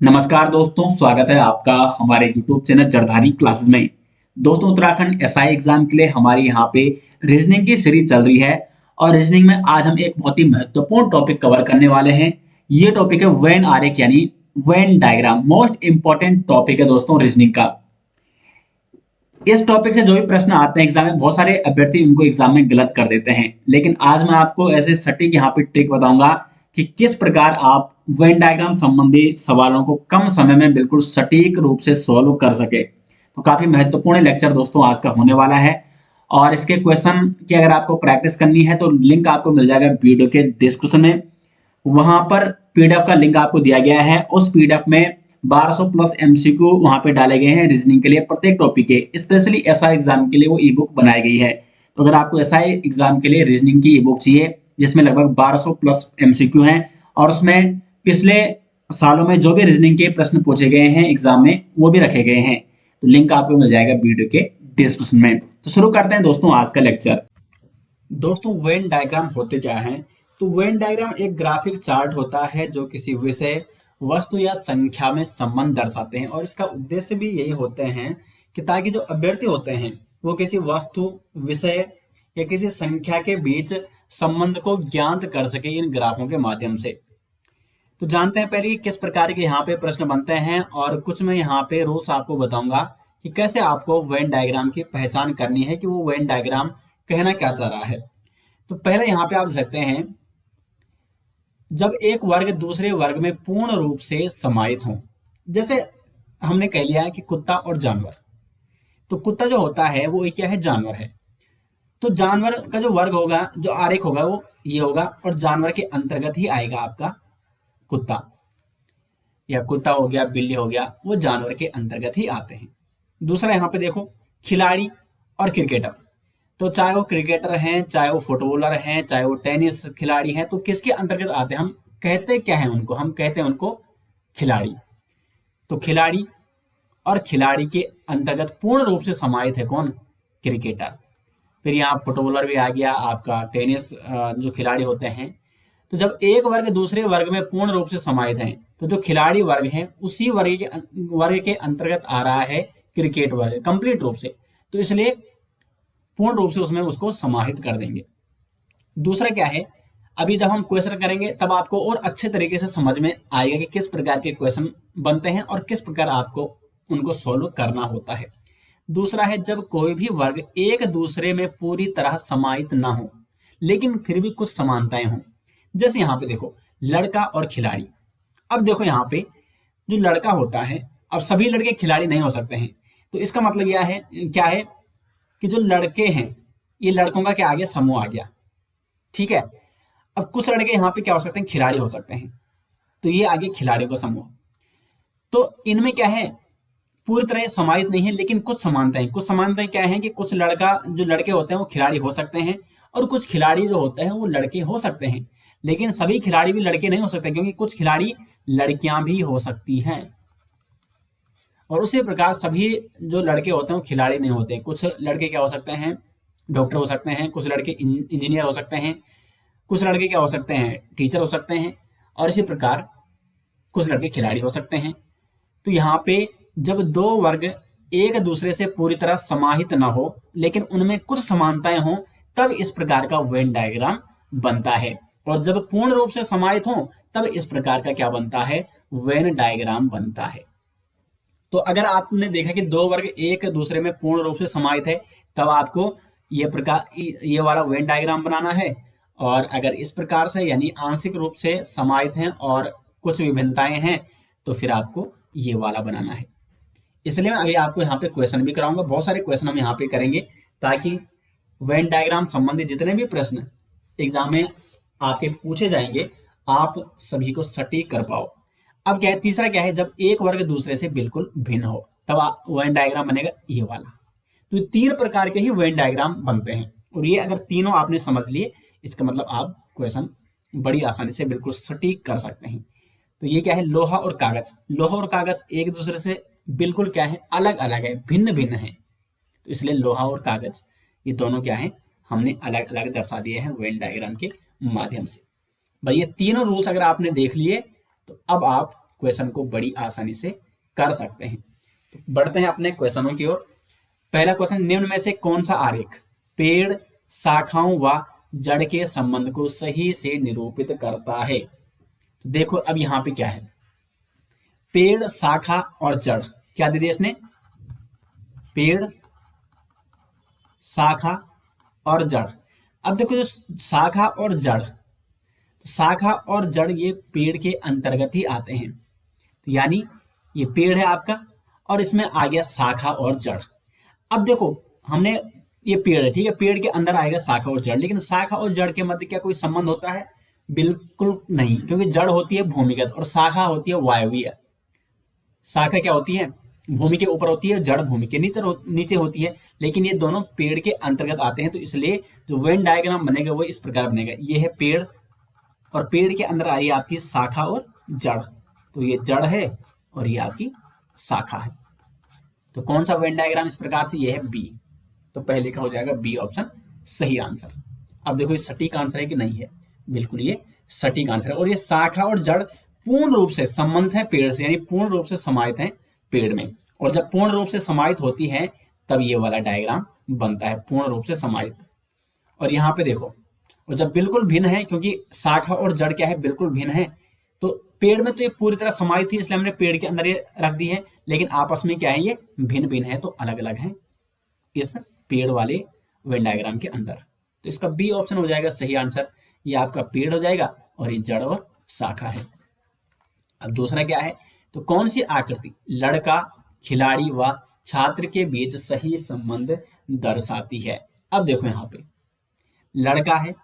नमस्कार दोस्तों, स्वागत है आपका हमारे YouTube चैनल जरधारी क्लासेस में। दोस्तों, उत्तराखंड एसआई एग्जाम के लिए हमारी यहाँ पे रीजनिंग की सीरीज चल रही है और रीजनिंग में आज हम एक बहुत ही महत्वपूर्ण टॉपिक कवर करने वाले हैं। ये टॉपिक है वेन आरेख यानी Venn diagram. Most important topic है दोस्तों रीजनिंग का। इस टॉपिक से जो भी प्रश्न आते हैं एग्जाम में, बहुत सारे अभ्यर्थी उनको एग्जाम में गलत कर देते हैं, लेकिन आज मैं आपको ऐसे सटीक यहाँ पे ट्रिक बताऊंगा कि किस प्रकार आप वेन डायग्राम संबंधी सवालों को कम समय में बिल्कुल सटीक रूप से सॉल्व कर सके। तो काफी महत्वपूर्ण लेक्चर दोस्तों आज का होने वाला है। और इसके क्वेश्चन की अगर आपको प्रैक्टिस करनी है तो लिंक आपको मिल जाएगा वीडियो के डिस्क्रिप्शन में। वहां पर पीडीएफ का लिंक आपको दिया गया है। उस पीडीएफ में 1200 प्लस एमसीक्यू वहां पे डाले गए हैं रीजनिंग के लिए, प्रत्येक टॉपिक के। स्पेशली एसआई एग्जाम के लिए वो ई बुक बनाई गई है। तो अगर आपको एसआई एग्जाम के लिए रीजनिंग की ई बुक चाहिए जिसमें लगभग 1200 प्लस एमसीक्यू हैं और उसमें पिछले सालों में जो भी रीजनिंग के प्रश्न पूछे गए हैं एग्जाम में वो भी रखे गए हैं, तो लिंक आपको मिल जाएगा वीडियो के डिस्क्रिप्शन में। तो शुरू करते हैं दोस्तों आज का लेक्चर। दोस्तों, वेन डायग्राम होते क्या हैं? तो वेन डायग्राम एक ग्राफिक चार्ट होता है जो किसी विषय, वस्तु या संख्या में संबंध दर्शाते हैं, और इसका उद्देश्य भी यही होते हैं कि ताकि जो अभ्यर्थी होते हैं वो किसी वस्तु, विषय या किसी संख्या के बीच संबंध को ज्ञात कर सके इन ग्राफों के माध्यम से। तो जानते हैं पहले किस प्रकार के यहाँ पे प्रश्न बनते हैं, और कुछ मैं यहाँ पे रूल्स आपको बताऊंगा कि कैसे आपको वेन डायग्राम की पहचान करनी है कि वो वेन डायग्राम कहना क्या चाह रहा है। तो पहले यहाँ पे आप देख सकते हैं, जब एक वर्ग दूसरे वर्ग में पूर्ण रूप से समाहित हो, जैसे हमने कह लिया कि कुत्ता और जानवर। तो कुत्ता जो होता है वो क्या है? जानवर है। तो जानवर का जो वर्ग होगा, जो आरेख होगा वो ये होगा, और जानवर के अंतर्गत ही आएगा आपका कुत्ता। या कुत्ता हो गया, बिल्ली हो गया, वो जानवर के अंतर्गत ही आते हैं। दूसरा यहाँ पे देखो, खिलाड़ी और क्रिकेटर। तो चाहे वो क्रिकेटर हैं, चाहे वो फुटबॉलर हैं, चाहे वो टेनिस खिलाड़ी हैं, तो किसके अंतर्गत आते हैं? हम कहते क्या है उनको? हम कहते हैं उनको खिलाड़ी। तो खिलाड़ी और खिलाड़ी के अंतर्गत पूर्ण रूप से समाहित है कौन? क्रिकेटर। फिर यहाँ फुटबॉलर भी आ गया, आपका टेनिस जो खिलाड़ी होते हैं। तो जब एक वर्ग दूसरे वर्ग में पूर्ण रूप से समाहित है, तो जो खिलाड़ी वर्ग है उसी वर्ग के अंतर्गत आ रहा है क्रिकेट वर्ग, कंप्लीट रूप से। तो इसलिए पूर्ण रूप से उसमें उसको समाहित कर देंगे। दूसरा क्या है, अभी जब हम क्वेश्चन करेंगे तब आपको और अच्छे तरीके से समझ में आएगा कि किस प्रकार के क्वेश्चन बनते हैं और किस प्रकार आपको उनको सोल्व करना होता है। दूसरा है, जब कोई भी वर्ग एक दूसरे में पूरी तरह समाहित ना हो लेकिन फिर भी कुछ समानताएं हों। जैसे यहाँ पे देखो, लड़का और खिलाड़ी। अब देखो यहाँ पे जो लड़का होता है, अब सभी लड़के खिलाड़ी नहीं हो सकते हैं। तो इसका मतलब यह है क्या है कि जो लड़के हैं, ये लड़कों का क्या आ गया? समूह आ गया। ठीक है। अब कुछ लड़के यहाँ पे क्या हो सकते हैं? खिलाड़ी हो सकते हैं। तो ये आगे खिलाड़ियों का समूह। तो इनमें क्या है? पूरी तरह समाहित नहीं है लेकिन कुछ समानताएं। कुछ समानताएं क्या है कि कुछ जो लड़के होते हैं वो खिलाड़ी हो सकते हैं, और कुछ खिलाड़ी जो होते हैं वो लड़के हो सकते हैं। लेकिन सभी खिलाड़ी भी लड़के नहीं हो सकते, क्योंकि कुछ खिलाड़ी लड़कियां भी हो सकती हैं। और उसी प्रकार सभी जो लड़के होते हैं वो खिलाड़ी नहीं होते। कुछ लड़के क्या हो सकते हैं? डॉक्टर हो सकते हैं, कुछ लड़के इंजीनियर हो सकते हैं, कुछ लड़के क्या हो सकते हैं? टीचर हो सकते हैं, और इसी प्रकार कुछ लड़के खिलाड़ी हो सकते हैं। तो यहाँ पे जब दो वर्ग एक दूसरे से पूरी तरह समाहित ना हो लेकिन उनमें कुछ समानताएं हों, तब इस प्रकार का वेन डायग्राम बनता है। और जब पूर्ण रूप से समाहित हो तब इस प्रकार का क्या बनता है? वेन डायग्राम बनता है। तो अगर आपने देखा कि दो वर्ग एक दूसरे में पूर्ण रूप से समाहित है, तब आपको ये वाला वेन डायग्राम बनाना है। और अगर इस प्रकार से यानी आंशिक रूप से समाहित हैं और कुछ विभिन्नताएं हैं, तो फिर आपको ये वाला बनाना है। इसलिए मैं अभी आपको यहाँ पे क्वेश्चन भी कराऊंगा। बहुत सारे क्वेश्चन हम यहाँ पे करेंगे ताकि वेन डायग्राम संबंधित जितने भी प्रश्न एग्जाम में आपके पूछे जाएंगे, आप सभी को सटीक कर पाओ। अब क्या है, तीसरा क्या है, जब एक वर्ग दूसरे से बिल्कुल भिन्न हो तब वेन डायग्राम बनेगा ये वाला। तो तीन प्रकार के ही वेन डायग्राम बनते हैं, और ये अगर तीनों आपने समझ लिए, इसका मतलब आप क्वेश्चन बड़ी आसानी से बिल्कुल सटीक कर सकते हैं। तो ये क्या है? लोहा और कागज। लोहा और कागज एक दूसरे से बिल्कुल क्या है? अलग अलग है, भिन्न भिन्न है। तो इसलिए लोहा और कागज ये दोनों क्या है? हमने अलग अलग दर्शा दिए हैं वेन डायग्राम के माध्यम से। भाई ये तीनों रूल्स अगर आपने देख लिए, तो अब आप क्वेश्चन को बड़ी आसानी से कर सकते हैं। तो बढ़ते हैं अपने क्वेश्चनों की ओर। पहला क्वेश्चन, निम्न में से कौन सा आरेख पेड़, शाखाओं व जड़ के संबंध को सही से निरूपित करता है? तो देखो अब यहाँ पे क्या है, पेड़, शाखा और जड़, क्या दे दिया इसने, पेड़, शाखा और जड़। अब देखो जो शाखा और जड़, तो शाखा और जड़ ये पेड़ के अंतर्गत ही आते हैं। तो यानी ये पेड़ है आपका और इसमें आ गया शाखा और जड़। अब देखो हमने, ये पेड़ है, ठीक है, पेड़ के अंदर आएगा शाखा और जड़, लेकिन शाखा और जड़ के मध्य क्या कोई संबंध होता है? बिल्कुल नहीं, क्योंकि जड़ होती है भूमिगत और शाखा होती है वायवीय। शाखा क्या होती है? भूमि के ऊपर होती है, जड़ भूमि के नीचे होती है, लेकिन ये दोनों पेड़ के अंतर्गत आते हैं। तो इसलिए जो वेन डायग्राम बनेगा वो इस प्रकार बनेगा, ये है पेड़ और पेड़ के अंदर आ रही है आपकी शाखा और जड़। तो ये जड़ है और ये आपकी शाखा है। तो कौन सा वेन डायग्राम इस प्रकार से, ये है बी। तो पहले का हो जाएगा बी ऑप्शन सही आंसर। अब देखो ये सटीक आंसर है कि नहीं है, बिल्कुल ये सटीक आंसर है। और ये शाखा और जड़ पूर्ण रूप से संबंधित है पेड़ से, यानी पूर्ण रूप से समाहित है पेड़ में। और जब पूर्ण रूप से समाहित होती है तब ये वाला डायग्राम बनता है, पूर्ण रूप से समाहित। और यहाँ पे देखो, और जब बिल्कुल भिन्न है, क्योंकि शाखा और जड़ क्या है, बिल्कुल भिन्न है, तो पेड़ में तो ये पूरी तरह समाहित थी इसलिए हमने पेड़ के अंदर ये रख दी है, लेकिन आपस में क्या है, ये भिन्न भिन्न है, तो अलग अलग है इस पेड़ वाले वेन डायग्राम के अंदर। तो इसका बी ऑप्शन हो जाएगा सही आंसर। ये आपका पेड़ हो जाएगा और ये जड़ और शाखा है। अब दूसरा क्या है, तो कौन सी आकृति लड़का, खिलाड़ी व छात्र के बीच सही संबंध दर्शाती है? अब देखो यहाँ पे लड़का है,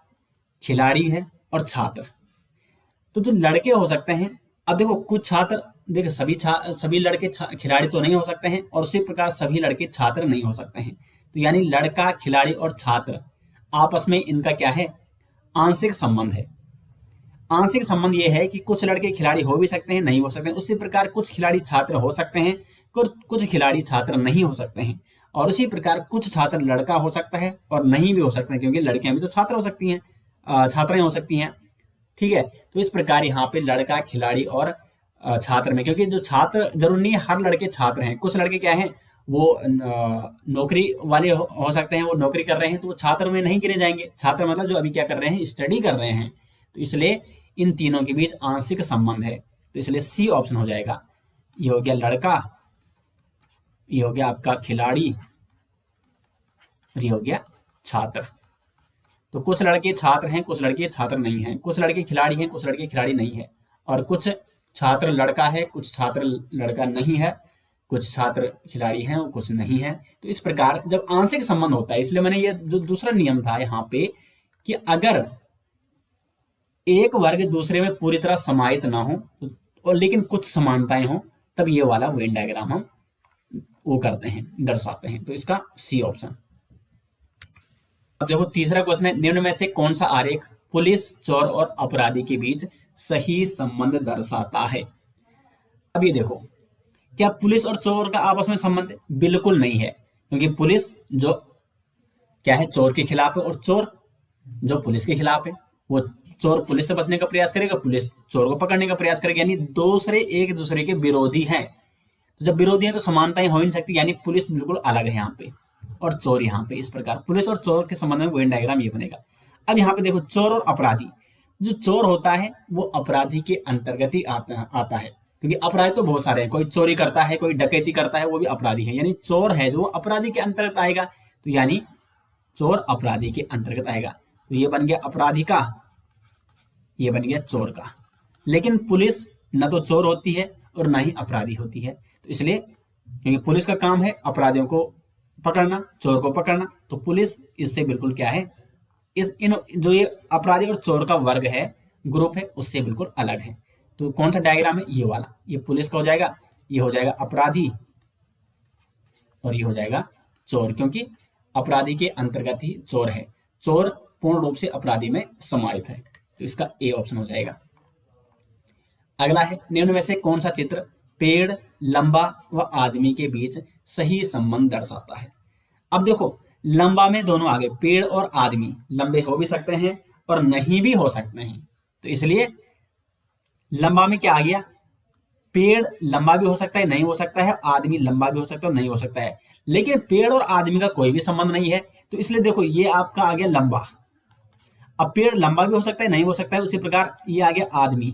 खिलाड़ी है और छात्र। तो जो लड़के हो सकते हैं, अब देखो कुछ छात्र, देखो सभी लड़के खिलाड़ी तो नहीं हो सकते हैं, और उसी प्रकार सभी लड़के छात्र नहीं हो सकते हैं। तो यानी लड़का, खिलाड़ी और छात्र आपस में इनका क्या है, आंशिक संबंध है। आंशिक संबंध ये है कि कुछ लड़के खिलाड़ी हो भी सकते हैं, नहीं हो सकते हैं। उसी प्रकार कुछ खिलाड़ी छात्र हो सकते हैं, कुछ खिलाड़ी छात्र नहीं हो सकते हैं। और उसी प्रकार कुछ छात्र लड़का हो सकता है और नहीं भी हो सकते हैं, क्योंकि लड़कियां भी तो छात्र हो सकती हैं, छात्राएं हो सकती हैं, ठीक है। तो इस प्रकार यहाँ पे लड़का, खिलाड़ी और छात्र में, क्योंकि जो छात्र जरूरी नहीं है हर लड़के छात्र हैं, कुछ लड़के क्या हैं, वो नौकरी वाले हो सकते हैं, वो नौकरी कर रहे हैं, तो वो छात्र में नहीं गिने जाएंगे। छात्र मतलब जो अभी क्या कर रहे हैं, स्टडी कर रहे हैं। तो इसलिए इन तीनों के बीच आंशिक संबंध है, तो इसलिए सी ऑप्शन हो जाएगा। ये हो गया लड़का, ये हो गया आपका खिलाड़ी और ये हो गया छात्र। तो कुछ लड़के छात्र हैं, कुछ लड़के छात्र नहीं हैं, कुछ लड़के खिलाड़ी हैं, कुछ लड़के खिलाड़ी नहीं है, और कुछ छात्र लड़का है, कुछ छात्र लड़का नहीं है, कुछ छात्र खिलाड़ी हैं और कुछ नहीं है। तो इस प्रकार जब आंशिक संबंध होता है, इसलिए मैंने ये जो दूसरा नियम था यहाँ पे कि अगर एक वर्ग दूसरे में पूरी तरह समाहित ना हो और लेकिन कुछ समानताएं हो, तब ये वाला वेन डायग्राम हम वो करते हैं, दर्शाते हैं। तो इसका सी ऑप्शन। अब देखो तीसरा क्वेश्चन है, निम्न में से कौन सा आरेख पुलिस, चोर और अपराधी के बीच सही संबंध दर्शाता है? अब ये देखो, क्या पुलिस और चोर का आपस में संबंध? बिल्कुल नहीं है, क्योंकि पुलिस जो क्या है, चोर के खिलाफ है, और चोर जो पुलिस के खिलाफ है। वो चोर पुलिस से बचने का प्रयास करेगा, पुलिस चोर को पकड़ने का प्रयास करेगी, यानी दूसरे एक दूसरे के विरोधी हैं। तो जब विरोधी हैं तो समानताएं हो ही नहीं सकती, यानी पुलिस बिल्कुल अलग है यहाँ पे और चोर यहाँ पे। इस प्रकार पुलिस और चोर के संबंध में वेन डायग्राम ये बनेगा। अब यहाँ पे देखो चोर और अपराधी, जो चोर होता है वो अपराधी के अंतर्गत ही आता है, क्योंकि अपराधी तो बहुत सारे हैं, कोई चोरी करता है, कोई डकैती करता है, वो भी अपराधी है, यानी चोर है जो अपराधी के अंतर्गत आएगा। तो यानी चोर अपराधी के अंतर्गत आएगा। तो ये बन गया अपराधी का, ये बन गया चोर का। लेकिन पुलिस न तो चोर होती है और ना ही अपराधी होती है, तो इसलिए क्योंकि पुलिस का काम है अपराधियों को पकड़ना, चोर को पकड़ना, तो पुलिस इससे बिल्कुल क्या है, इन जो ये अपराधी और चोर का वर्ग है, ग्रुप है, उससे बिल्कुल अलग है। तो कौन सा डायग्राम है, ये वाला। ये पुलिस का हो जाएगा, ये हो जाएगा अपराधी और ये हो जाएगा चोर, क्योंकि अपराधी के अंतर्गत ही चोर है, चोर पूर्ण रूप से अपराधी में समाहित है। तो इसका ए ऑप्शन हो जाएगा। अगला है, निम्न में से कौन सा चित्र पेड़, लंबा व आदमी के बीच सही संबंध दर्शाता है? अब देखो लंबा में दोनों आगे, पेड़ और आदमी लंबे हो भी सकते हैं और नहीं भी हो सकते हैं। तो इसलिए लंबा में क्या आ गया, पेड़ लंबा भी हो सकता है, नहीं हो सकता है, आदमी लंबा भी हो सकता है, नहीं हो सकता है, लेकिन पेड़ और आदमी का कोई भी संबंध नहीं है। तो इसलिए देखो ये आपका आ गया लंबा। अब पेड़ लंबा भी हो सकता है, नहीं हो सकता है, उसी प्रकार ये आ गया आदमी।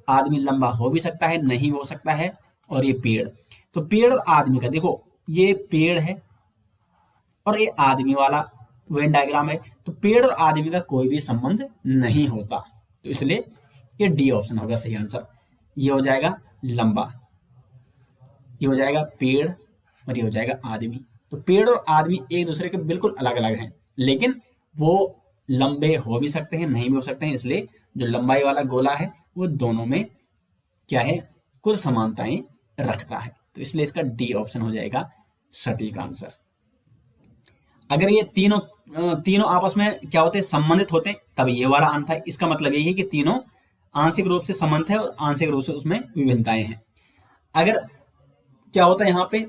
आदमी लंबा हो भी सकता है, नहीं हो सकता है, और ये पेड़। तो पेड़ और आदमी का देखो, ये पेड़ है और ये आदमी वाला वेन डायग्राम है, तो पेड़ और आदमी का कोई भी संबंध नहीं होता। तो इसलिए ये डी ऑप्शन होगा सही आंसर। ये हो जाएगा लंबा, ये हो जाएगा पेड़, और ये हो जाएगा आदमी। तो पेड़ और आदमी एक दूसरे के बिल्कुल अलग अलग हैं, लेकिन वो लंबे हो भी सकते हैं, नहीं भी हो सकते हैं, इसलिए जो लंबाई वाला गोला है वो दोनों में क्या है, कुछ समानताएं रखता है। तो इसलिए इसका डी ऑप्शन हो जाएगा सटीक आंसर। अगर ये तीनों आपस में क्या होते हैं, संबंधित होते, तब ये वाला आंसर है। इसका मतलब यही है कि तीनों आंशिक रूप से संबंधित है और आंशिक रूप से उसमें विभिन्नताएं हैं। अगर क्या होता है यहाँ पे,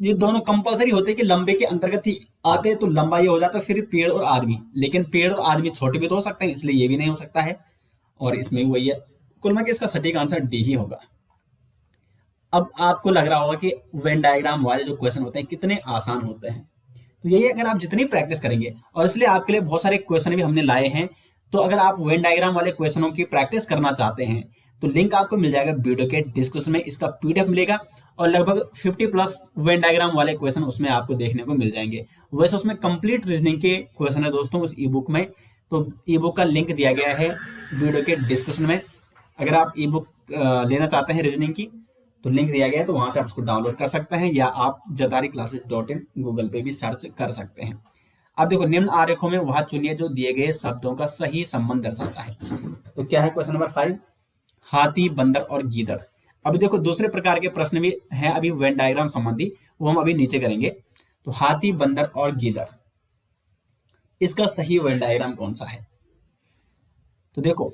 ये दोनों कंपलसरी होते हैं कि लंबे के अंतर्गत ही आते हैं, तो लंबा ये हो जाता है फिर पेड़ और आदमी, लेकिन पेड़ और आदमी छोटे भी तो हो सकते हैं, इसलिए ये भी नहीं हो सकता है, और इसमें वही है। कुल मिला के इसका सटीक आंसर डी ही होगा। अब आपको लग रहा होगा कि वेन डायग्राम वाले जो क्वेश्चन होते हैं कितने आसान होते हैं, तो यही अगर आप जितनी प्रैक्टिस करेंगे, और इसलिए आपके लिए बहुत सारे क्वेश्चन भी हमने लाए हैं। तो अगर आप वेन डायग्राम वाले क्वेश्चनों की प्रैक्टिस करना चाहते हैं तो लिंक आपको मिल जाएगा वीडियो के डिस्क्रिप्शन में, इसका पीडीएफ मिलेगा, और लगभग 50+ वेन डायग्राम वाले क्वेश्चन उसमें आपको देखने को मिल जाएंगे। वैसे उसमें कंप्लीट रीजनिंग के क्वेश्चन है दोस्तों उस ई बुक में, तो ई बुक का लिंक दिया गया है वीडियो के डिस्क्रिप्शन में। अगर आप ई बुक लेना चाहते हैं रीजनिंग की, तो लिंक दिया गया है, तो वहां से आप उसको डाउनलोड कर सकते हैं, या आप jardhariclasses.in गूगल पे भी सर्च कर सकते हैं। अब देखो, निम्न आरेखों में वह चुनिए जो दिए गए शब्दों का सही संबंध दर्शाता है। तो क्या है क्वेश्चन नंबर 5, हाथी, बंदर और गीदड़। अभी देखो दूसरे प्रकार के प्रश्न भी हैं अभी वेन डायग्राम संबंधी, वो हम अभी नीचे करेंगे। तो हाथी, बंदर और गीदड़, इसका सही वेन डायग्राम कौन सा है? तो देखो,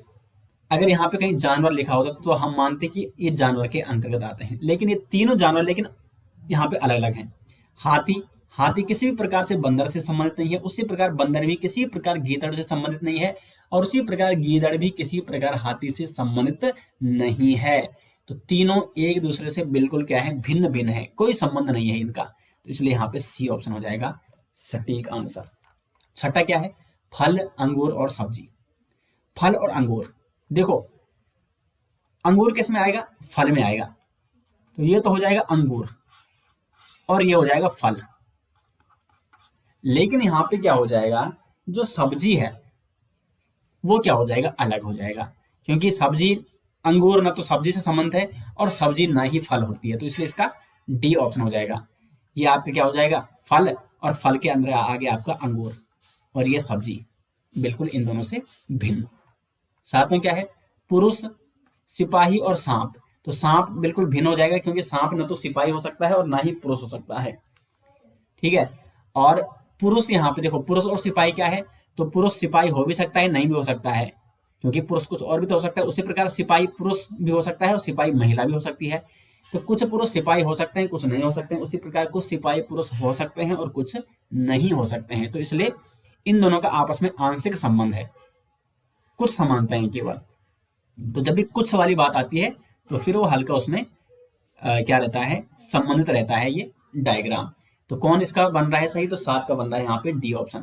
अगर यहाँ पे कहीं जानवर लिखा होता तो हम मानते कि ये जानवर के अंतर्गत आते हैं, लेकिन ये तीनों जानवर लेकिन यहाँ पे अलग अलग हैं। हाथी किसी भी प्रकार से बंदर से संबंधित नहीं है, उसी प्रकार बंदर भी किसी प्रकार गीदड़ से संबंधित नहीं है, और उसी प्रकार गीदड़ भी किसी प्रकार हाथी से संबंधित नहीं है। तो तीनों एक दूसरे से बिल्कुल क्या है, भिन्न भिन्न है, कोई संबंध नहीं है इनका। तो इसलिए यहाँ पे सी ऑप्शन हो जाएगा सटीक आंसर। छठा क्या है, फल, अंगूर और सब्जी। फल और अंगूर, देखो अंगूर किस में आएगा, फल में आएगा, तो ये तो हो जाएगा अंगूर और ये हो जाएगा फल। लेकिन यहां पे क्या हो जाएगा, जो सब्जी है वो क्या हो जाएगा, अलग हो जाएगा, क्योंकि सब्जी, अंगूर ना तो सब्जी से संबंध है और सब्जी ना ही फल होती है, तो इसलिए इसका डी ऑप्शन हो जाएगा। ये आपका क्या हो जाएगा, फल, और फल के अंदर आ गया आपका अंगूर, और ये सब्जी, बिल्कुल इन दोनों से भिन्न। साथ में क्या है, पुरुष, सिपाही और सांप। तो सांप बिल्कुल भिन्न हो जाएगा, क्योंकि सांप न तो सिपाही हो सकता है और ना ही पुरुष हो सकता है, ठीक है। और पुरुष, यहाँ पे देखो पुरुष और सिपाही क्या है, तो पुरुष सिपाही हो भी सकता है, नहीं भी हो सकता है, क्योंकि पुरुष कुछ और भी तो हो सकता है। उसी प्रकार सिपाही पुरुष भी हो सकता है और सिपाही महिला भी हो सकती है। तो कुछ पुरुष सिपाही हो सकते हैं, कुछ नहीं हो सकते हैं। उसी प्रकार कुछ सिपाही पुरुष हो सकते हैं और कुछ नहीं हो सकते हैं। तो इसलिए इन दोनों का आपस में आंशिक संबंध है, कुछ समानताएं केवल। तो जब भी कुछ वाली बात आती है तो फिर वो हल्का उसमें क्या रहता है, संबंधित रहता है ये डायग्राम। तो कौन इसका बन रहा है सही, तो 7 का बन रहा है यहाँ पे डी ऑप्शन,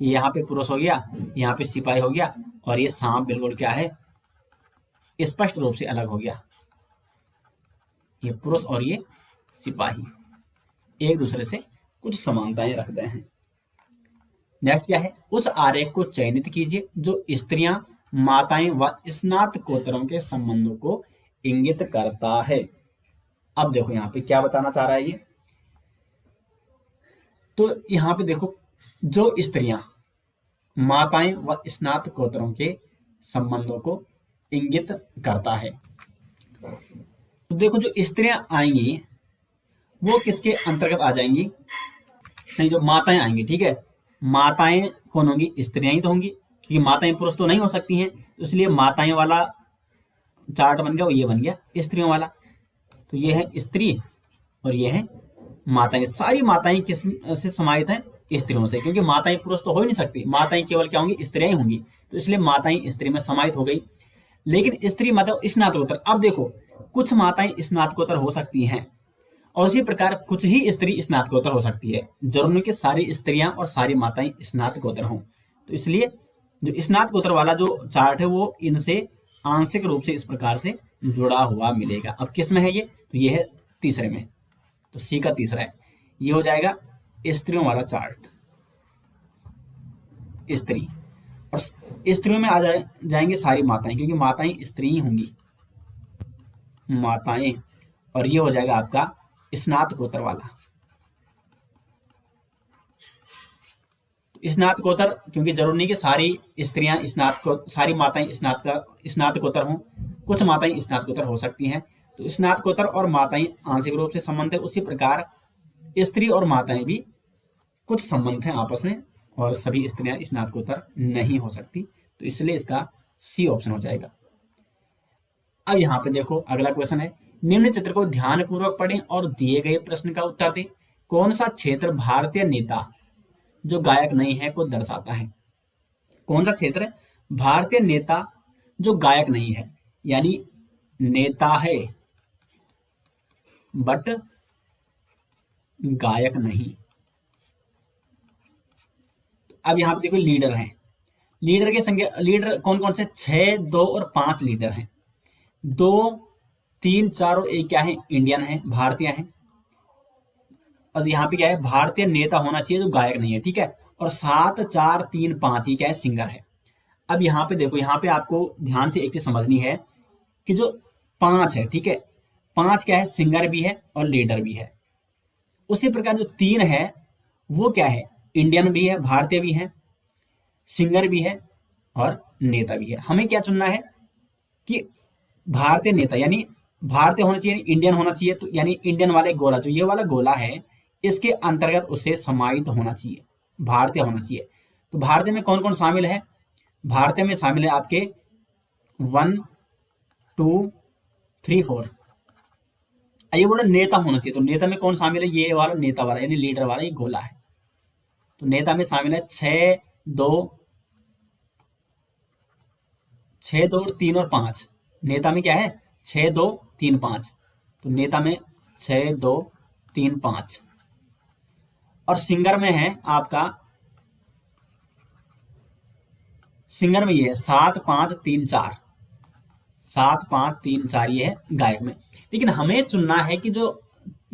कि यहाँ पे पुरुष हो गया, यहाँ पे सिपाही हो गया, और ये सांप बिल्कुल क्या है, स्पष्ट रूप से अलग हो गया। ये पुरुष और ये सिपाही एक दूसरे से कुछ समानताएं रखते हैं। नेक्स्ट क्या है, उस आरेख को चयनित कीजिए जो स्त्रियां, माताएं व स्नातकोत्तरों के संबंधों को इंगित करता है। अब देखो यहाँ पे क्या बताना चाह रहा है ये, तो यहाँ पे देखो, जो स्त्रियां, माताएं व स्नातकोत्तरों के संबंधों को इंगित करता है। तो देखो, जो स्त्रियां आएंगी वो किसके अंतर्गत आ जाएंगी, नहीं, जो माताएं आएंगी, ठीक है, माताएं कौन होंगी, स्त्रियां ही तो होंगी, क्योंकि माताएं पुरुष तो नहीं हो सकती हैं। तो इसलिए माताएं वाला चार्ट बन गया, ये बन गया स्त्रियों वाला। तो ये है स्त्री और ये है माताएं। सारी माताएं किस से समाहित हैं, स्त्रियों से, क्योंकि माताएं पुरुष तो हो ही नहीं सकती, माताएं केवल क्या होंगी, स्त्रियां ही होंगी। तो इसलिए माताएं स्त्री में समाहित हो गई। लेकिन स्त्री माता स्नातकोत्तर, अब देखो कुछ माताएं स्नातकोत्तर हो सकती हैं और उसी प्रकार कुछ ही स्त्री स्नातकोत्तर हो सकती है। जरूरी नहीं कि सारी स्त्रियां और सारी माताएं स्नातकोत्तर हों। तो इसलिए जो स्नातकोत्तर वाला जो चार्ट है वो इनसे आंशिक रूप से इस प्रकार से जुड़ा हुआ मिलेगा। अब किस में है ये? तो ये है तीसरे में, तो सी का तीसरा है, ये हो जाएगा स्त्रियों वाला चार्ट। स्त्री और स्त्रियों में जाएंगे सारी माताएं, क्योंकि माताएं स्त्री ही होंगी, माताएं। और ये हो जाएगा आपका स्नातकोत्तर वाला। स्नातकोत्तर, क्योंकि जरूरी नहीं कि सारी स्त्रियां सारी माताएं स्नातकोत्तर हों, कुछ माताएं स्नातकोत्तर हो सकती हैं। तो स्नातकोत्तर और माताएं आंशिक रूप से संबंध है, उसी प्रकार स्त्री और माताएं भी कुछ संबंध हैं आपस में, और सभी स्त्रियां स्नातकोत्तर नहीं हो सकती। तो इसलिए इसका सी ऑप्शन हो जाएगा। अब यहाँ पे देखो अगला क्वेश्चन है, निम्न चित्र को ध्यानपूर्वक पढ़ें और दिए गए प्रश्न का उत्तर दें। कौन सा क्षेत्र भारतीय नेता जो गायक नहीं है को दर्शाता है? कौन सा क्षेत्र भारतीय नेता जो गायक नहीं है, यानी नेता है बट गायक नहीं। अब यहां पे देखो लीडर हैं, लीडर के संख्या, लीडर कौन कौन से? 6, 2 और 5 लीडर हैं। 2, 3, 4 और 1 क्या है? इंडियन है, भारतीय है। और यहाँ पे क्या है? भारतीय नेता होना चाहिए जो गायक नहीं है, ठीक है। और 7, 4, 3, 5 ये क्या है? सिंगर है। अब यहाँ पे देखो, यहाँ पे आपको ध्यान से एक चीज समझनी है कि जो 5 है, ठीक है, 5 क्या है? सिंगर भी है और लीडर भी है। उसी प्रकार जो 3 है वो क्या है? इंडियन भी है, भारतीय भी है, सिंगर भी है और नेता भी है। हमें क्या चुनना है कि भारतीय नेता, यानी भारतीय होना चाहिए, इंडियन होना चाहिए। तो यानी इंडियन वाले गोला, जो ये वाला गोला है, इसके अंतर्गत उसे समाहित होना चाहिए, भारतीय होना चाहिए। तो भारतीय में कौन कौन शामिल है? भारतीय में शामिल है आपके 1, 2, 3, 4। ये बोला नेता होना चाहिए, तो नेता में कौन शामिल है? ये वाला नेता वाला, यानी लीडर वाला ये गोला है। तो नेता में शामिल है 6, 2, 3 और 5। नेता में क्या है? 6, 2, 3, 5। तो नेता में 6, 2, 3, 5। और सिंगर में है आपका, सिंगर में ये है 7, 5, 3, 4। 7, 5, 3, 4 ये है गायक में। लेकिन हमें चुनना है कि जो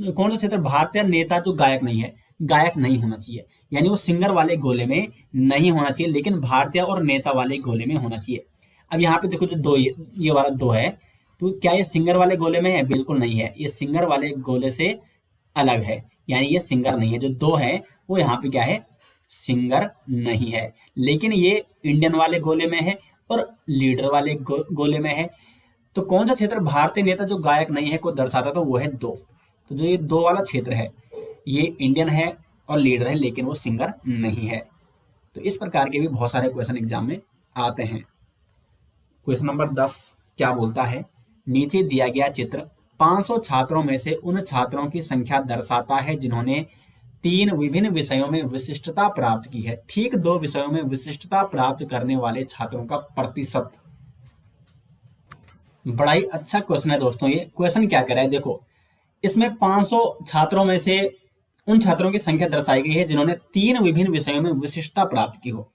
कौन सा क्षेत्र भारतीय नेता जो गायक नहीं है, गायक नहीं होना चाहिए, यानी वो सिंगर वाले गोले में नहीं होना चाहिए, लेकिन भारतीय और नेता वाले गोले में होना चाहिए। अब यहाँ पे देखो जो 2, ये वाला 2 है, तो क्या ये सिंगर वाले गोले में है? बिल्कुल नहीं है, ये सिंगर वाले गोले से अलग है, यानी ये सिंगर नहीं है। जो 2 है वो यहाँ पे क्या है? सिंगर नहीं है, लेकिन ये इंडियन वाले गोले में है और लीडर वाले गोले में है। तो कौन सा क्षेत्र भारतीय नेता जो गायक नहीं है को दर्शाता? तो वो है 2। तो जो ये 2 वाला क्षेत्र है ये इंडियन है और लीडर है, लेकिन वो सिंगर नहीं है। तो इस प्रकार के भी बहुत सारे क्वेश्चन एग्जाम में आते हैं। क्वेश्चन नंबर 10 क्या बोलता है? नीचे दिया गया चित्र 500 छात्रों में से उन छात्रों की संख्या दर्शाता है जिन्होंने 3 विभिन्न विषयों में विशिष्टता प्राप्त की है। ठीक 2 विषयों में विशिष्टता प्राप्त करने वाले छात्रों का प्रतिशत। बड़ा ही अच्छा क्वेश्चन है दोस्तों। ये क्वेश्चन क्या कह रहा है? देखो, इसमें 500 छात्रों में से उन छात्रों की संख्या दर्शाई गई है जिन्होंने 3 विभिन्न विषयों में विशिष्टता प्राप्त की हो,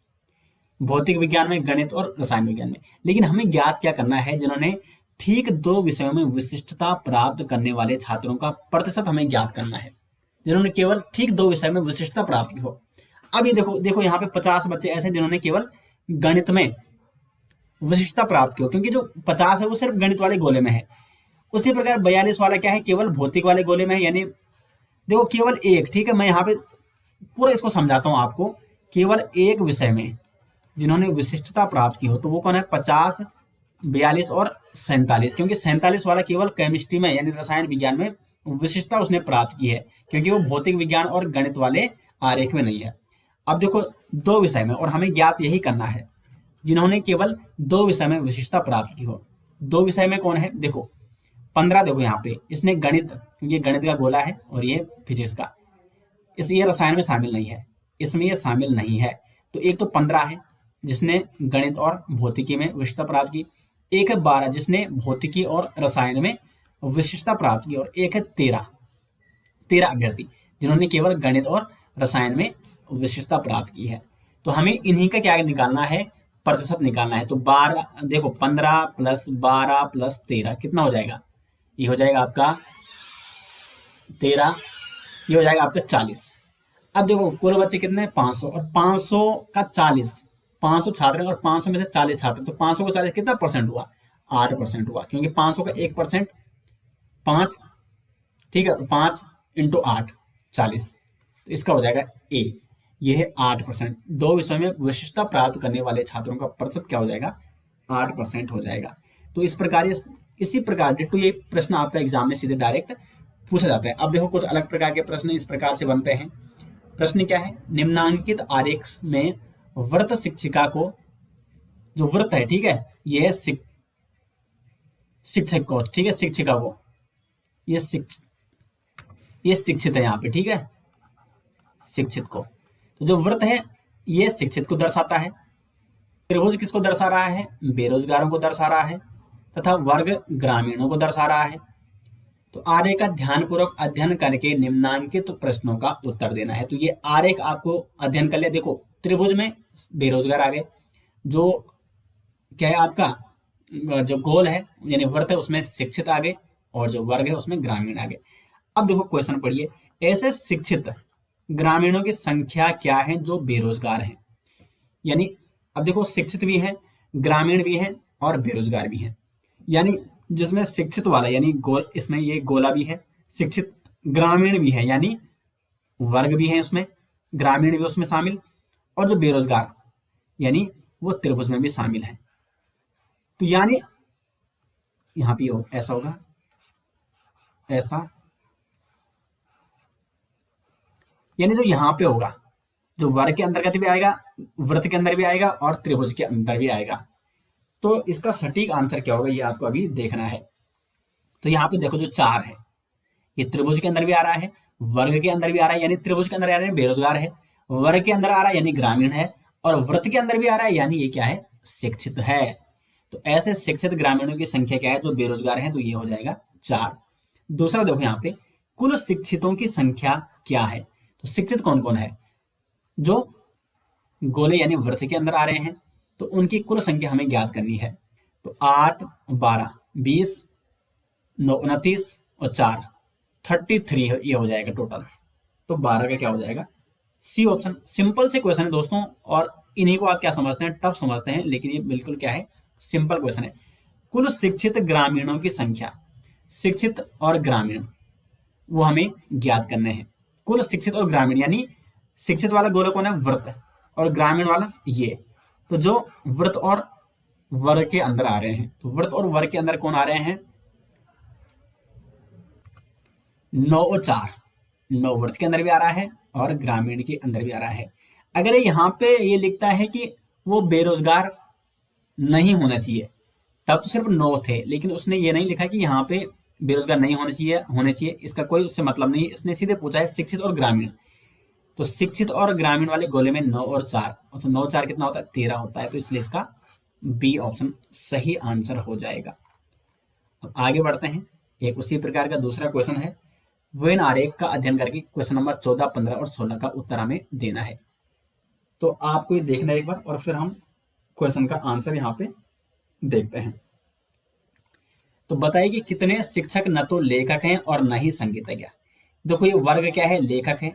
भौतिक विज्ञान में, गणित और रसायन विज्ञान में। लेकिन हमें ज्ञात क्या करना है? जिन्होंने ठीक 2 विषयों में विशिष्टता प्राप्त करने वाले छात्रों का प्रतिशत हमें ज्ञात करना है, जिन्होंने केवल ठीक 2 विषय में विशिष्टता प्राप्त की हो। अब ये देखो यहाँ पे 50 बच्चे ऐसे जिन्होंने केवल गणित में विशिष्टता प्राप्त की हो, क्योंकि जो 50 है वो सिर्फ गणित वाले गोले में है। उसी प्रकार 42 वाला क्या है? केवल भौतिक वाले गोले में है, यानी देखो केवल एक, ठीक है, मैं यहाँ पे पूरा इसको समझाता हूँ आपको। केवल एक विषय में जिन्होंने विशिष्टता प्राप्त की हो तो वो कौन है? 50, 42 और 47। क्योंकि 47 वाला केवल केमिस्ट्री में, यानी रसायन विज्ञान में विशिष्टता उसने प्राप्त की है, क्योंकि वो भौतिक विज्ञान और गणित वाले आरेख में नहीं है। अब देखो 2 विषय में, और हमें ज्ञात यही करना है, जिन्होंने केवल 2 विषय में विशिष्टता प्राप्त की हो। 2 विषय में कौन है? देखो 15, देखो यहाँ पे इसने गणित, क्योंकि गणित का गोला है, और ये फिजिक्स का, इसलिए रसायन में शामिल नहीं है, इसमें ये शामिल नहीं है। तो एक तो 15 है जिसने गणित और भौतिकी में विशिष्टता प्राप्त की। एक है 12 जिसने भौतिकी और रसायन में विशिष्टता प्राप्त की, और एक है 13 अभ्यर्थी जिन्होंने केवल गणित और रसायन में विशिष्टता प्राप्त की है। तो हमें इन्हीं का क्या निकालना है, प्रतिशत निकालना है। तो 12 देखो 15 प्लस 12 प्लस 13 कितना हो जाएगा, ये हो जाएगा आपका 13, ये हो जाएगा आपका 40। अब देखो कुल बच्चे कितने हैं 500, और 500 का 40, 500 छात्र हैं और 500 में से 40 छात्र, तो 500 को 40 कितना परसेंट हुआ, 8% हुआ, क्योंकि 500 का 1% 5, ठीक है, 5 इंटू 8 40, तो इसका हो जाएगा ए, ये है 8%। दो विषयों में विशिष्टता प्राप्त करने वाले छात्रों का प्रतिशत क्या हो जाएगा, 8% हो जाएगा। तो इस प्रकार इसी प्रकार डिट्टो ये प्रश्न आपका एग्जाम में सीधे डायरेक्ट पूछा जाता है। अब देखो कुछ अलग प्रकार के प्रश्न इस प्रकार से बनते हैं। प्रश्न क्या है, निम्नांकित आरेख में वृत्त शिक्षिका को, जो वृत्त है ठीक है, ये है शिक्षक को, ठीक है, शिक्षिका को, ये शिक्षित है यहाँ पे, ठीक है, शिक्षित को। तो जो वृत्त है ये शिक्षित को दर्शाता है, त्रिभुज किसको दर्शा रहा है, बेरोजगारों को दर्शा रहा है, तथा वर्ग ग्रामीणों को दर्शा रहा है। तो आरेख का ध्यानपूर्वक अध्ययन करके निम्नांकित प्रश्नों का उत्तर देना है। तो ये आरेख आपको अध्ययन कर लिया। देखो त्रिभुज में बेरोजगार आ गए, जो क्या है आपका जो गोल है यानी वृत्त है उसमें शिक्षित आ गए, और जो वर्ग है उसमें ग्रामीण आ गए। अब देखो क्वेश्चन पढ़िए, ऐसे शिक्षित ग्रामीणों की संख्या क्या है जो बेरोजगार हैं। यानी अब देखो शिक्षित भी है, ग्रामीण भी है और बेरोजगार भी है। यानी जिसमें शिक्षित वाला यानी गोल, इसमें ये गोला भी है, शिक्षित ग्रामीण भी है यानी वर्ग भी है उसमें, ग्रामीण भी उसमें शामिल, और जो बेरोजगार यानी वो त्रिभुज में भी शामिल है। तो यानी यहां पे ऐसा होगा, ऐसा, यानी जो यहां पे होगा, जो वर्ग के अंतर्गत भी आएगा, वृत्त के अंदर भी आएगा और त्रिभुज के अंदर भी आएगा। तो इसका सटीक आंसर क्या होगा ये आपको अभी देखना है। तो यहाँ पे देखो जो 4 है ये त्रिभुज के अंदर भी आ रहा है, वर्ग के अंदर भी आ रहा है यानी त्रिभुज के अंदर आ रहा है बेरोजगार है, वर्ग के अंदर आ रहा है यानी ग्रामीण है, और वृत्त के अंदर भी आ रहा है यानी ये क्या है, शिक्षित है। तो ऐसे शिक्षित ग्रामीणों की संख्या क्या है जो बेरोजगार है, तो ये हो जाएगा 4। दूसरा देखो यहाँ पे कुल शिक्षितों की संख्या क्या है। तो शिक्षित कौन कौन है, जो गोले यानी वृत्त के अंदर आ रहे हैं, तो उनकी कुल संख्या हमें ज्ञात करनी है। तो 8 12 20 9 29 और 4 33 ये हो जाएगा टोटल। तो 12 का क्या हो जाएगा, सी ऑप्शन। सिंपल से क्वेश्चन है दोस्तों, और इन्हीं को आप क्या समझते हैं, टफ समझते हैं, लेकिन ये बिल्कुल क्या है, सिंपल क्वेश्चन है। कुल शिक्षित ग्रामीणों की संख्या, शिक्षित और ग्रामीण वो हमें ज्ञात करने हैं। कुल शिक्षित और ग्रामीण यानी शिक्षित वाला गोलक कौन है, वृत्त, और ग्रामीण वाला ये। तो जो वृत्त और वर्ग के अंदर आ रहे हैं, तो वृत्त और वर्ग के अंदर कौन आ रहे हैं, 9 और 4, 9 वृत्त के अंदर भी आ रहा है और ग्रामीण के अंदर भी आ रहा है। अगर यहाँ पे ये लिखता है कि वो बेरोजगार नहीं होना चाहिए तब तो सिर्फ 9 थे, लेकिन उसने ये नहीं लिखा कि यहाँ पे बेरोजगार नहीं होने चाहिए, इसका कोई उससे मतलब नहीं। इसने सीधे पूछा है शिक्षित और ग्रामीण। तो शिक्षित और ग्रामीण वाले गोले में 9 और 4, तो 9 4 कितना होता है, 13 होता है। तो इसलिए इसका बी ऑप्शन सही आंसर हो जाएगा। अब आगे बढ़ते हैं, एक उसी प्रकार का दूसरा क्वेश्चन है। वेन आरेख का अध्ययन करके क्वेश्चन नंबर 14 15 और 16 का उत्तर हमें देना है। तो आपको ये देखना है एक बार, और फिर हम क्वेश्चन का आंसर यहाँ पे देखते हैं। तो बताइए कि कितने शिक्षक न तो लेखक हैं और न ही संगीतज्ञ। देखो ये वर्ग क्या है, लेखक है,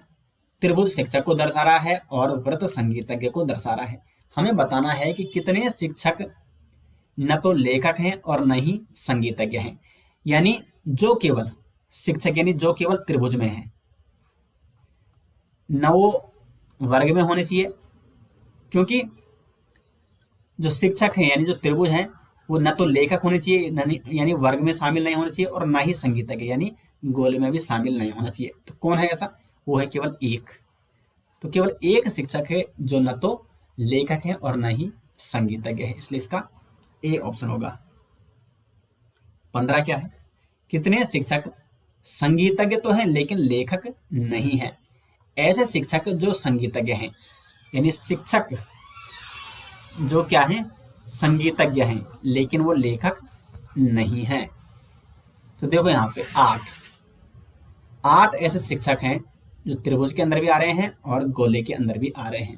त्रिभुज शिक्षक को दर्शा रहा है और वृत्त संगीतज्ञ को दर्शा रहा है। हमें बताना है कि कितने शिक्षक न तो लेखक हैं और न ही संगीतज्ञ हैं, यानी जो केवल शिक्षक यानी जो केवल त्रिभुज में है, न वो वर्ग में होने चाहिए, क्योंकि जो शिक्षक है यानी जो त्रिभुज है वो न तो लेखक होने चाहिए यानी वर्ग में शामिल नहीं होना चाहिए, और न ही संगीतज्ञ यानी गोल में भी शामिल नहीं होना चाहिए। तो कौन है ऐसा, वो है केवल एक। तो केवल एक शिक्षक है जो न तो लेखक है और न ही संगीतज्ञ है, इसलिए इसका ए ऑप्शन होगा। 15 क्या है, कितने शिक्षक संगीतज्ञ तो हैं लेकिन लेखक नहीं है। ऐसे शिक्षक जो संगीतज्ञ हैं, यानी शिक्षक जो क्या है, संगीतज्ञ हैं लेकिन वो लेखक नहीं है। तो देखो यहाँ पे आठ ऐसे शिक्षक हैं जो त्रिभुज के अंदर भी आ रहे हैं और गोले के अंदर भी आ रहे हैं।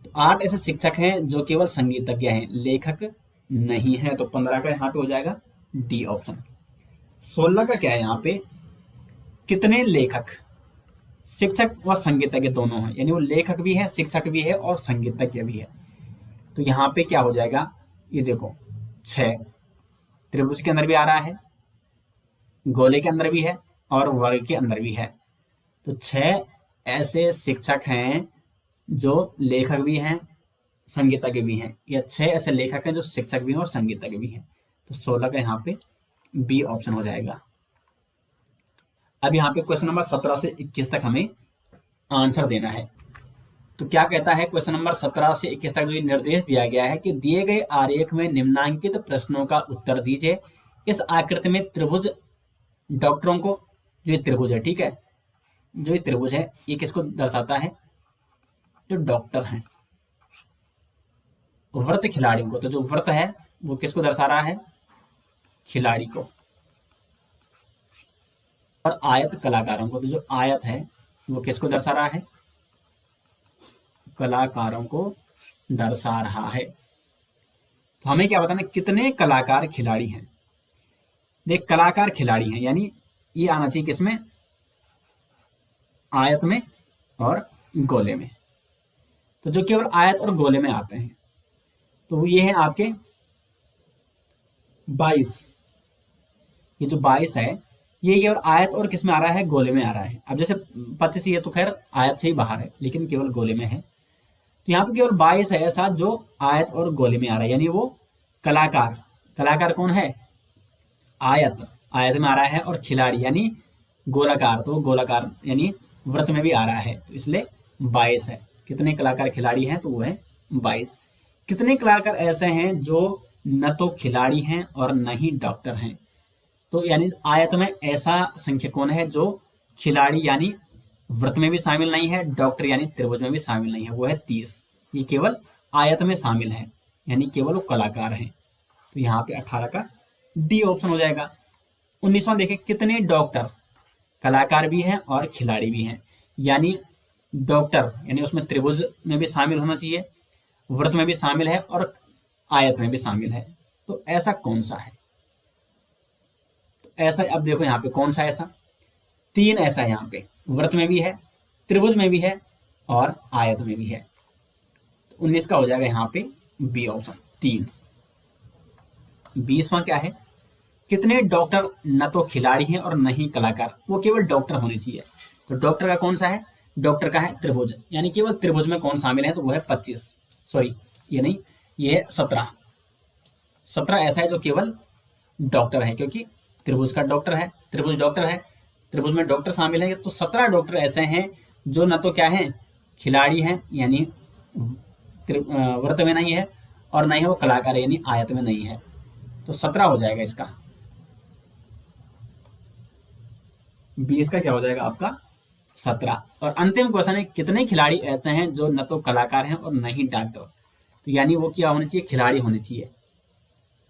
तो 8 ऐसे शिक्षक हैं जो केवल संगीतज्ञ हैं, लेखक नहीं है। तो 15 का यहाँ पे हो जाएगा डी ऑप्शन। 16 का क्या है यहाँ पे, कितने लेखक, शिक्षक व संगीतज्ञ दोनों हैं, यानी वो लेखक भी है, शिक्षक भी है और संगीतज्ञ भी है। तो यहाँ पे क्या हो जाएगा, ये देखो 6 त्रिभुज के अंदर भी आ रहा है, गोले के अंदर भी है और वर्ग के अंदर भी है। तो 6 ऐसे शिक्षक हैं जो लेखक भी हैं, संगीतज्ञ भी हैं, या 6 ऐसे लेखक हैं जो शिक्षक भी हैं और संगीतज्ञ भी हैं। तो 16 का यहाँ पे बी ऑप्शन हो जाएगा। अब यहाँ पे क्वेश्चन नंबर 17 से 21 तक हमें आंसर देना है। तो क्या कहता है क्वेश्चन नंबर 17 से 21 तक, जो ये निर्देश दिया गया है कि दिए गए आरेख में निम्नांकित प्रश्नों का उत्तर दीजिए। इस आकृति में त्रिभुज डॉक्टरों को, जो ये त्रिभुज है, ठीक है, जो ये त्रिभुज है ये किसको दर्शाता है, जो डॉक्टर हैं। वृत्त खिलाड़ियों को, तो जो वृत्त है वो किसको दर्शा रहा है, खिलाड़ी को। और आयत कलाकारों को, तो जो आयत है वो किसको दर्शा रहा है, कलाकारों को दर्शा रहा है। तो हमें क्या बताना, कितने कलाकार खिलाड़ी हैं। देख, कलाकार खिलाड़ी हैं यानी ये आना चाहिए किसमें, आयत में और गोले में। तो जो केवल आयत और गोले में आते हैं तो ये है आपके 22। ये जो 22 है ये केवल आयत और किस में आ रहा है, गोले में आ रहा है। अब जैसे 25 ये तो खैर आयत से ही बाहर है लेकिन केवल गोले में है। तो यहाँ पे केवल 22 है ऐसा जो आयत और गोले में आ रहा है, यानी वो कलाकार कौन है, आयत में आ रहा है, और खिलाड़ी यानी गोलाकार, तो गोलाकार यानी वृत्त में भी आ रहा है, तो इसलिए 22 है। कितने कलाकार खिलाड़ी हैं, तो वो है 22। कितने कलाकार ऐसे हैं जो न तो खिलाड़ी हैं और न ही डॉक्टर हैं। तो यानी आयत में ऐसा संख्या कौन है जो खिलाड़ी यानी वृत्त में भी शामिल नहीं है, डॉक्टर यानी त्रिभुज में भी शामिल नहीं है, वो है 30। ये केवल आयत में शामिल है यानी केवल वो कलाकार हैं। तो यहाँ पे 18 का डी ऑप्शन हो जाएगा। 19वां देखें, कितने डॉक्टर, कलाकार भी हैं और खिलाड़ी भी हैं, यानी डॉक्टर यानी उसमें त्रिभुज में भी शामिल होना चाहिए, वृत्त में भी शामिल है और आयत में भी शामिल है। तो ऐसा कौन सा है, तो ऐसा अब देखो यहाँ पे कौन सा ऐसा, 3 ऐसा है यहाँ पे, वृत्त में भी है, त्रिभुज में भी है और आयत में भी है। तो 19 का हो जाएगा यहाँ पे बी ऑप्शन 3। 20वां क्या है, कितने डॉक्टर न तो खिलाड़ी हैं और न ही कलाकार, वो केवल डॉक्टर होने चाहिए। तो डॉक्टर का कौन सा है, डॉक्टर का है त्रिभुज, यानी केवल त्रिभुज में कौन शामिल है, तो वो है 25, सॉरी ये नहीं, ये है 17 ऐसा है जो केवल डॉक्टर है, क्योंकि त्रिभुज का डॉक्टर है, त्रिभुज डॉक्टर है, त्रिभुज में डॉक्टर शामिल है। तो 17 डॉक्टर ऐसे हैं जो न तो क्या है, खिलाड़ी हैं यानी वृत्त में नहीं है, और न ही वो कलाकार यानी आयत में नहीं है। तो 17 हो जाएगा इसका। 20 का क्या हो जाएगा आपका 17। और अंतिम क्वेश्चन है, कितने खिलाड़ी ऐसे हैं जो न तो कलाकार हैं और न ही डॉक्टर, तो यानी वो क्या होने चाहिए, खिलाड़ी होने चाहिए।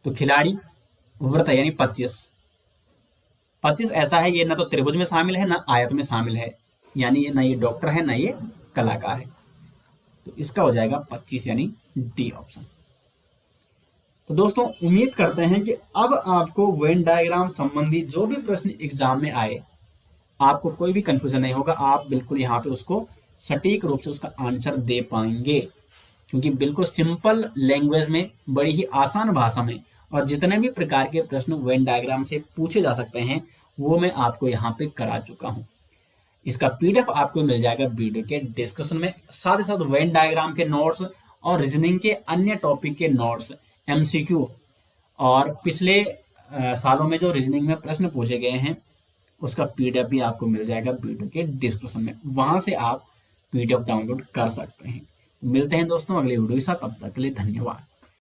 तो खिलाड़ी वृत्त यानी 25 ऐसा है, ये न तो त्रिभुज में शामिल है न आयत में शामिल है, यानी ये न ये डॉक्टर है न ये कलाकार है। तो इसका हो जाएगा 25 यानी डी ऑप्शन। तो दोस्तों उम्मीद करते हैं कि अब आपको वेन डायग्राम संबंधी जो भी प्रश्न एग्जाम में आए आपको कोई भी कंफ्यूजन नहीं होगा, आप बिल्कुल यहाँ पे उसको सटीक रूप से उसका आंसर दे पाएंगे, क्योंकि बिल्कुल सिंपल लैंग्वेज में, बड़ी ही आसान भाषा में, और जितने भी प्रकार के प्रश्न वेन डायग्राम से पूछे जा सकते हैं वो मैं आपको यहाँ पे करा चुका हूँ। इसका पीडीएफ आपको मिल जाएगा वीडियो के डिस्क्रिप्शन में, साथ ही साथ वेन डायग्राम के नोट्स और रीजनिंग के अन्य टॉपिक के नोट्स, एमसीक्यू और पिछले सालों में जो रीजनिंग में प्रश्न पूछे गए हैं उसका पीडीएफ भी आपको मिल जाएगा वीडियो के डिस्क्रिप्शन में, वहां से आप पीडीएफ डाउनलोड कर सकते हैं। मिलते हैं दोस्तों अगले वीडियो के साथ, तब तक के लिए धन्यवाद।